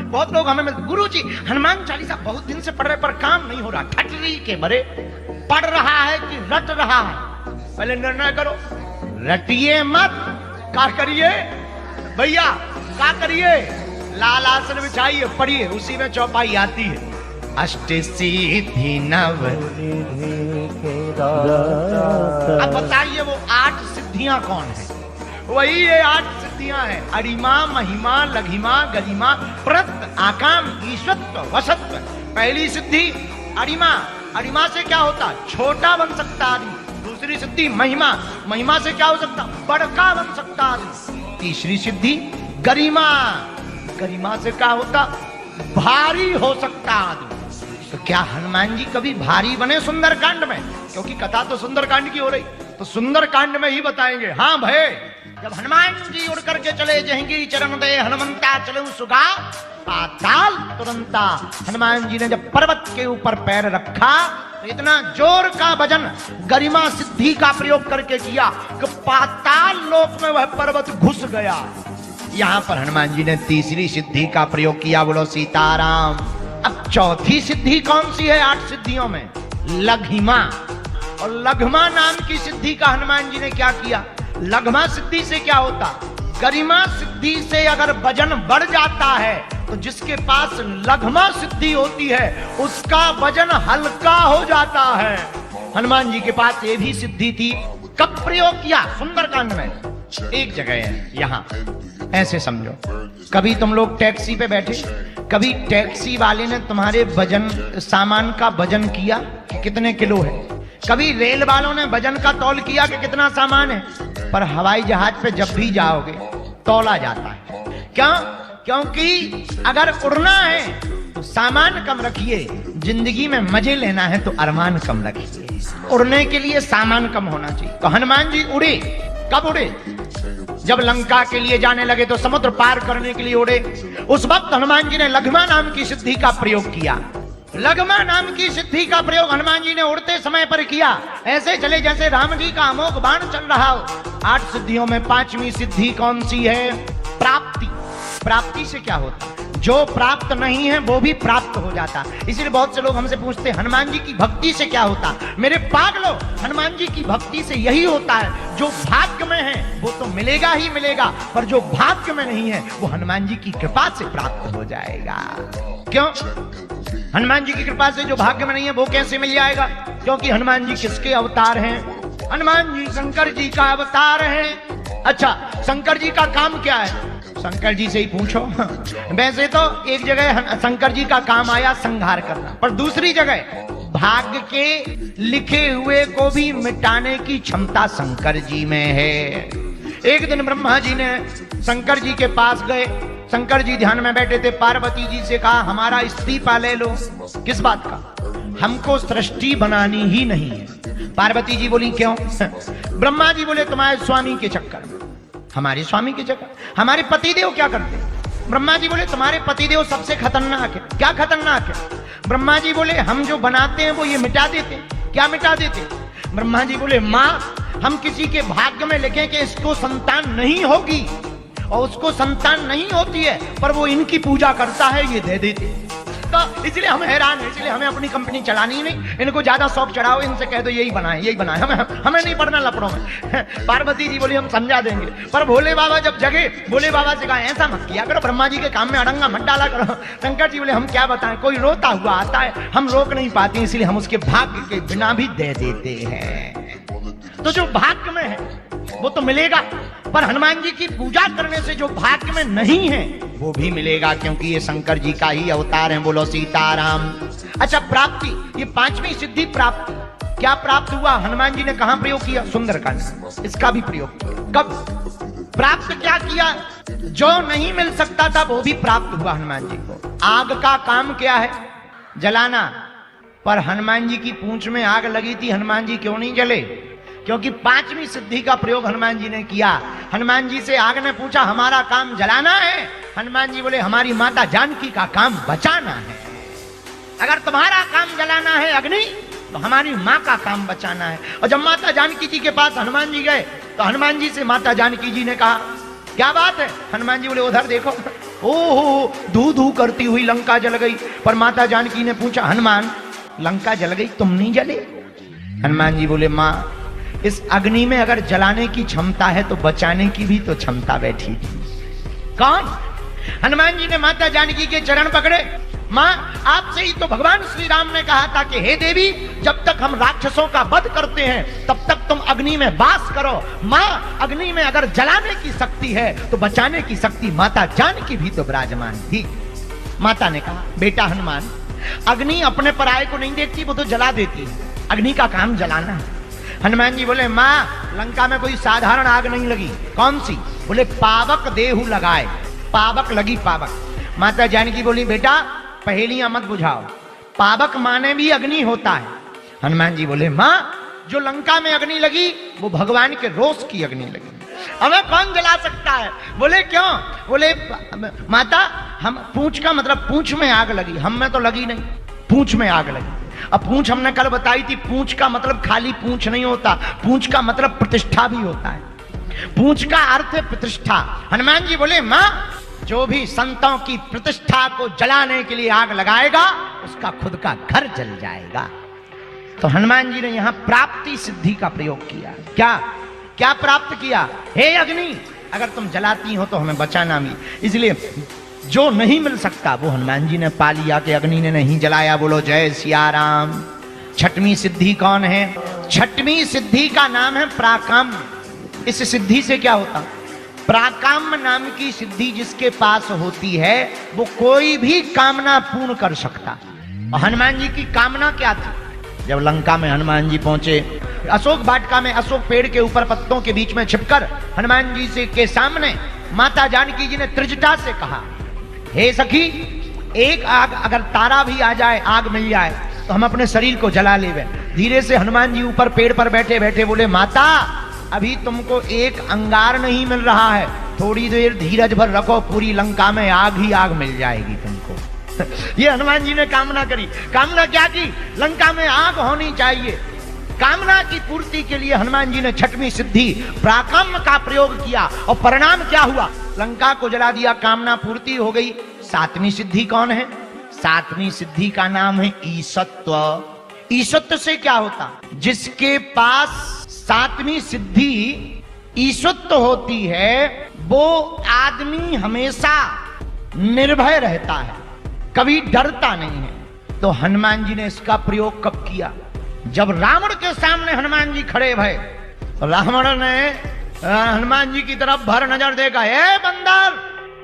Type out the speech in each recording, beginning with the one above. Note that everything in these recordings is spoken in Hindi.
बहुत लोग हमें मिलते, गुरु जी हनुमान चालीसा बहुत दिन से पढ़ रहे पर काम नहीं हो रहा। ठटरी के बरे पढ़ रहा है कि रट रहा है? पहले निर्णय करो। रटिए मत, क्या करिए भैया, क्या करिए? लाल आसन बिछाइए, पढ़िए, उसी में चौपाई आती है। अष्ट सिद्धि नव। अब बताइए वो 8 सिद्धियां कौन है? वही ये 8 सिद्धियां हैं। अरिमा, महिमा, लघिमा, गरिमा, प्रत, आकाम, ईश्वत्व, वशत्व। पहली सिद्धि अरिमा। अरिमा से क्या होता? छोटा बन सकता आदमी। दूसरी सिद्धि महिमा। महिमा से क्या हो सकता? बड़का बन सकता आदमी। तीसरी सिद्धि गरिमा। गरिमा से क्या होता? भारी हो सकता आदमी। तो क्या हनुमान जी कभी भारी बने सुंदरकांड में? क्योंकि कथा तो सुंदरकांड की हो रही, तो सुंदरकांड में ही बताएंगे। हाँ भाई, जब हनुमान जी उड़ करके चले जाएंगे, चरण दे हनुमंता चलो सुगा पाताल तुरंता। हनुमान जी ने जब पर्वत के ऊपर पैर रखा तो इतना जोर का भजन गरिमा सिद्धि का प्रयोग करके किया कि पाताल लोक में वह पर्वत घुस गया। यहां पर हनुमान जी ने तीसरी सिद्धि का प्रयोग किया। बोलो सीताराम। अब चौथी सिद्धि कौन सी है 8 सिद्धियों में? लघिमा। और लघिमा नाम की सिद्धि का हनुमान जी ने क्या किया? लघिमा सिद्धि से क्या होता? गरिमा सिद्धि से अगर वजन बढ़ जाता है तो जिसके पास लघिमा सिद्धि होती है उसका वजन हल्का हो जाता है। हनुमान जी के पास ये भी सिद्धि थी। कब प्रयोग किया? सुंदरकांड में। एक जगह है यहां, ऐसे समझो, कभी तुम लोग टैक्सी पे बैठे, कभी टैक्सी वाले ने तुम्हारे वजन सामान का वजन किया कि कितने किलो है? कभी रेल वालों ने वजन का तौल किया कि कितना सामान है? पर हवाई जहाज पे जब भी जाओगे तौला जाता है। क्यों? क्योंकि अगर उड़ना है तो सामान कम रखिए, जिंदगी में मजे लेना है तो अरमान कम रखिए। उड़ने के लिए सामान कम होना चाहिए। तो हनुमान जी उड़े। कब उड़े? जब लंका के लिए जाने लगे तो समुद्र पार करने के लिए उड़े। उस वक्त हनुमान जी ने लघिमा नाम की सिद्धि का प्रयोग किया। लघिमा नाम की सिद्धि का प्रयोग हनुमान जी ने उड़ते समय पर किया। ऐसे चले जैसे राम जी का अमोघ बाण चल रहा हो। 8 सिद्धियों में 5वीं सिद्धि कौन सी है? प्राप्ति। प्राप्ति से क्या होता? जो प्राप्त नहीं है वो भी प्राप्त हो जाता। इसलिए बहुत से लोग हमसे पूछते हैं हनुमान जी की भक्ति से क्या होता? मेरे पागलो, हनुमान जी की भक्ति से यही होता है, जो भाग्य में है वो तो मिलेगा ही मिलेगा, पर जो भाग्य में नहीं है वो हनुमान जी की कृपा से प्राप्त हो जाएगा। क्यों? हनुमान जी की कृपा से जो भाग्य में नहीं है वो कैसे मिल जाएगा? क्योंकि हनुमान जी किसके अवतार हैं? हनुमान जी शंकर जी का अवतार है। अच्छा, शंकर जी का काम क्या है? शंकर जी से ही पूछो। वैसे तो एक जगह शंकर जी का काम आया संहार करना, पर दूसरी जगह भाग्य के लिखे हुए को भी मिटाने की क्षमता शंकर जी में है। एक दिन ब्रह्मा जी ने शंकर जी के पास गए। शंकर जी ध्यान में बैठे थे। पार्वती जी से कहा हमारा इस्तीफा ले लो। किस बात का? हमको सृष्टि बनानी ही नहीं है। पार्वती जी बोली क्यों? ब्रह्मा जी बोले तुम्हारे स्वामी के चक्कर में। हमारे स्वामी के चक्कर? हमारे पतिदेव क्या करते? ब्रह्मा जी बोले तुम्हारे पतिदेव सबसे खतरनाक है। क्या खतरनाक है? ब्रह्मा जी बोले हम जो बनाते हैं वो ये मिटा देते। क्या मिटा देते? ब्रह्मा जी बोले माँ, हम किसी के भाग्य में लिखें कि इसको संतान नहीं होगी और उसको संतान नहीं होती है, पर वो इनकी पूजा करता है, ये दे देते। तो इसलिए हम हैरान हैं। इसलिए हमें अपनी कंपनी चलानी नहीं। इनको ज्यादा शौक चढ़ाओ, इनसे कह दो यही बनाए यही बनाए, हमें नहीं पड़ना लपड़ों में। पार्वती जी बोली हम समझा देंगे। पर भोले बाबा जब जगे, भोले बाबा से कहा ऐसा मत किया करो, ब्रह्मा जी के काम में अड़ंगा मत डाला करो। शंकर जी बोले हम क्या बताएं, कोई रोता हुआ आता है, हम रोक नहीं पाते, इसलिए हम उसके भाग्य के बिना भी दे देते हैं। तो जो भाग्य में है वो तो मिलेगा, पर हनुमान जी की पूजा करने से जो भाग्य में नहीं है वो भी मिलेगा, क्योंकि ये शंकर जी का ही अवतार है। बोलो सीताराम। अच्छा, प्राप्ति, ये 5वीं सिद्धि प्राप्ति। क्या प्राप्त हुआ? हनुमान जी ने कहां प्रयोग किया? सुंदरकांड। इसका भी प्रयोग किया। कब प्राप्त क्या किया? जो नहीं मिल सकता था वो भी प्राप्त हुआ हनुमान जी को। आग का काम क्या है? जलाना। पर हनुमान जी की पूंछ में आग लगी थी, हनुमान जी क्यों नहीं जले? क्योंकि 5वीं सिद्धि का प्रयोग हनुमान जी ने किया। हनुमान जी से आग ने पूछा हमारा काम जलाना है? हनुमान जी बोले हमारी माता जानकी का काम बचाना है। अगर तुम्हारा काम जलाना है अग्नि, तो हमारी माँ का काम बचाना है। और जब माता जानकी जी के पास हनुमान जी गए तो हनुमान जी से माता जानकी जी ने कहा क्या बात है? हनुमान जी बोले उधर देखो, ओहो, धू धू करती हुई लंका जल गई। पर माता जानकी ने पूछा, हनुमान लंका जल गई, तुम नहीं जले? हनुमान जी बोले, माँ इस अग्नि में अगर जलाने की क्षमता है तो बचाने की भी तो क्षमता बैठी थी। कौन? हनुमान जी ने माता जानकी के चरण पकड़े। माँ आपसे ही तो भगवान श्री राम ने कहा था कि हे देवी, जब तक हम राक्षसों का वध करते हैं तब तक तुम अग्नि में वास करो। माँ अग्नि में अगर जलाने की शक्ति है तो बचाने की शक्ति माता जानकी भी तो विराजमान थी। माता ने कहा, बेटा हनुमान, अग्नि अपने पराये को नहीं देखती, वो तो जला देती है। अग्नि का काम जलाना है। हनुमान जी बोले, माँ लंका में कोई साधारण आग नहीं लगी। कौन सी? बोले, पावक देहु लगाए, पावक लगी, पावक। माता जानकी बोली, बेटा पहेलियां मत बुझाओ, पावक माने भी अग्नि होता है। हनुमान जी बोले, माँ जो लंका में अग्नि लगी वो भगवान के रोष की अग्नि लगी, हमें कौन जला सकता है? बोले क्यों? बोले माता हम पूंछ का मतलब पूंछ में आग लगी, हम में तो लगी नहीं, पूंछ में आग लगी। अब पूंछ हमने कल बताई थी, पूंछ का मतलब खाली पूंछ नहीं होता, पूंछ का मतलब प्रतिष्ठा भी होता है। पूंछ का अर्थ है प्रतिष्ठा। हनुमान जी बोले, माँ जो भी संतों की प्रतिष्ठा को जलाने के लिए आग लगाएगा उसका खुद का घर जल जाएगा। तो हनुमान जी ने यहां प्राप्ति सिद्धि का प्रयोग किया। क्या क्या प्राप्त किया? हे अग्नि, अगर तुम जलाती हो तो हमें बचाना भी। इसलिए जो नहीं मिल सकता वो हनुमान जी ने पा लिया कि अग्नि ने नहीं जलाया। बोलो जय सिया राम। छठवीं सिद्धि कौन है? छठवीं सिद्धि का नाम है प्राकाम्य। इस सिद्धि से क्या होता? प्राकाम्य नाम की सिद्धि जिसके पास होती है वो कोई भी कामना पूर्ण कर सकता। और हनुमान जी की कामना क्या थी? जब लंका में हनुमान जी पहुंचे, अशोक वाटिका में अशोक पेड़ के ऊपर पत्तों के बीच में छिपकर हनुमान जी से के सामने माता जानकी जी ने त्रिजटा से कहा, हे सखी, एक आग अगर तारा भी आ जाए, आग मिल जाए तो हम अपने शरीर को जला लेवे। धीरे से हनुमान जी ऊपर पेड़ पर बैठे बैठे बोले, माता अभी तुमको एक अंगार नहीं मिल रहा है, थोड़ी देर धीरज भर रखो, पूरी लंका में आग ही आग मिल जाएगी तुमको। ये हनुमान जी ने कामना करी। कामना क्या की? लंका में आग होनी चाहिए। कामना की पूर्ति के लिए हनुमान जी ने छठवीं सिद्धि प्राकाम्य का प्रयोग किया और परिणाम क्या हुआ? लंका को जला दिया, कामना पूर्ति हो गई। सातवीं सिद्धि कौन है? सातवीं सिद्धि का नाम है ईशत्व। ईशत्व से क्या होता? जिसके पास सातवीं सिद्धि ईशत्व होती है वो आदमी हमेशा निर्भय रहता है, कभी डरता नहीं है। तो हनुमान जी ने इसका प्रयोग कब किया? जब रावण के सामने हनुमान जी खड़े भये, रावण ने हनुमान जी की तरफ भर नजर देखा, ए बंदर!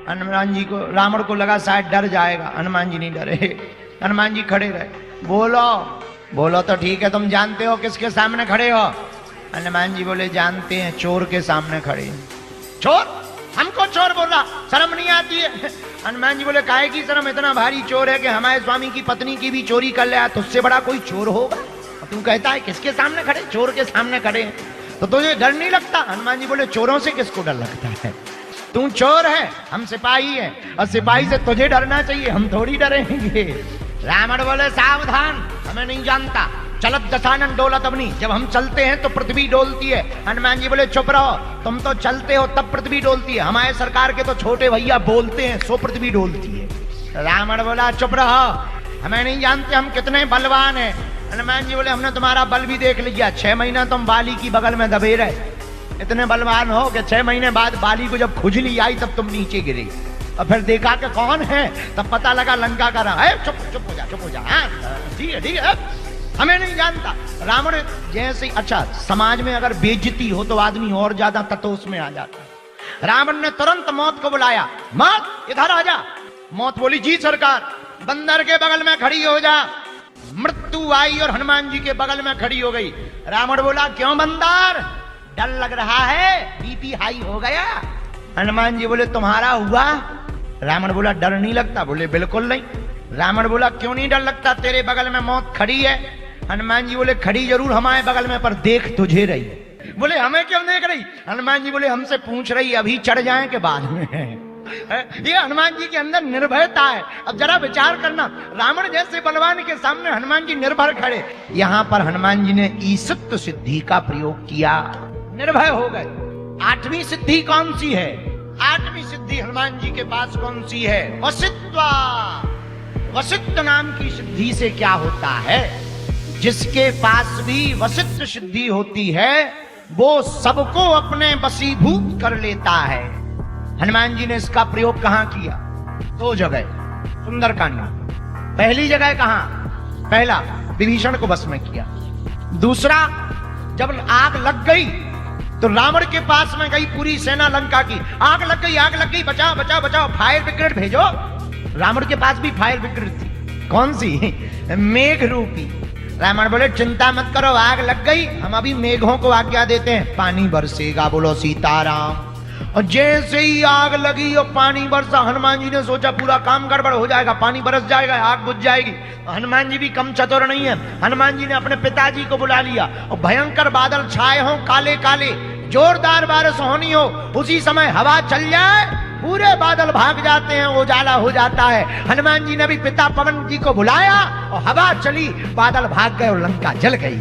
हनुमान जी को, रावण को लगा शायद डर जाएगा, हनुमान जी नहीं डरे। हनुमान जी खड़े रहे। बोलो बोलो तो ठीक है, तुम जानते हो किसके सामने खड़े हो? हनुमान जी बोले, जानते हैं, चोर के सामने खड़े। चोर? हमको चोर बोल रहा, शर्म नहीं आती है? हनुमान जी बोले, काहे की शर्म? इतना भारी चोर है कि हमारे स्वामी की पत्नी की भी चोरी कर लिया, तो उससे बड़ा कोई चोर होगा? तू कहता है किसके सामने खड़े? चोर के सामने खड़े हैं, तो तुझे डर नहीं लगता? हनुमान जी बोले, चोरों से किसको डर लगता है? तू चोर है, हम सिपाही हैं, और सिपाही से तुझे डरना चाहिए, हम थोड़ी डरेंगे। रावण बोले, सावधान, हमें नहीं जानता, चलत दशानन डोलत अवनी, जब हम चलते हैं तो पृथ्वी डोलती है। हनुमान जी बोले, चुप रहो, तुम तो चलते हो तब पृथ्वी डोलती है, हमारे सरकार के तो छोटे भैया बोलते हैं सो पृथ्वी डोलती है। रावण बोला, चुप रहो, हमें नहीं जानते हम कितने बलवान हैं। हनुमान जी बोले, हमने तुम्हारा बल भी देख लिया, 6 महीना तुम बाली की बगल में दबे रहे, इतने बलवान हो कि 6 महीने बाद बाली को जब खुजली आई तब तुम नीचे गिरे, और फिर देखा कि कौन है, तब पता लगा लंका का रहा है। चुप चुप हो जा, चुप हो जा, ठीक है ठीक है, हमें नहीं जानता। रावण जैसे, अच्छा समाज में अगर बेइज्जती हो तो आदमी और ज्यादा ततोष में आ जाता है। रावण ने तुरंत मौत को बुलाया, मौत इधर आ जा। मौत बोली, जी सरकार। बंदर के बगल में खड़ी हो जा। मृत्यु आई और हनुमान जी के बगल में खड़ी हो गई। रावण बोला, क्यों बंदर, डर लग रहा है, बीपी हाई हो गया? हनुमान जी बोले, तुम्हारा हुआ? रावण बोला, डर नहीं लगता? बोले, बिल्कुल नहीं। रावण बोला, क्यों नहीं डर लगता, तेरे बगल में मौत खड़ी है। हनुमान जी बोले, खड़ी जरूर हमारे बगल में, पर देख तुझे रही। बोले, हमें क्यों देख रही? हनुमान जी बोले, हमसे पूछ रही, अभी चढ़ जाए के बाद में। ये हनुमान जी के अंदर निर्भयता है। अब जरा विचार करना, रावण जैसे बलवान के सामने हनुमान जी निर्भय खड़े। यहां पर हनुमान जी ने ईशत्व सिद्धि का प्रयोग किया, निर्भय हो गए। 8वीं सिद्धि कौन सी है? आठवीं सिद्धि हनुमान जी के पास कौन सी है? वसित्वा। वसित्व नाम की सिद्धि से क्या होता है? जिसके पास भी वसित्व सिद्धि होती है वो सबको अपने वशीभूत कर लेता है। हनुमान जी ने इसका प्रयोग कहां किया? 2 जगह सुंदरकांड में। पहली जगह कहां? पहला विभीषण को वश में किया। दूसरा जब आग लग गई तो रावण के पास में गई पूरी सेना लंका की, आग लग गई, बचाओ बचाओ बचाओ, फायर ब्रिगेड भेजो। रावण के पास भी फायर ब्रिगेड थी। कौन सी? मेघ रूपी। रावण बोले चिंता मत करो, आग लग गई, हम अभी मेघों को आज्ञा देते हैं, पानी बरसेगा। बोलो सीताराम। और जैसे ही आग लगी और पानी बरसा, हनुमान जी ने सोचा पूरा काम गड़बड़ हो जाएगा, पानी बरस जाएगा, आग बुझ जाएगी। हनुमान जी भी कम चतुर नहीं है। हनुमान जी ने अपने पिताजी को बुला लिया और भयंकर बादल छाए हों, काले काले, जोरदार बारिश होनी हो, उसी समय हवा चल जाए, पूरे बादल भाग जाते हैं, उजाला हो जाता है। हनुमान जी ने भी पिता पवन जी को बुलाया और हवा चली, बादल भाग गए और लंका जल गई।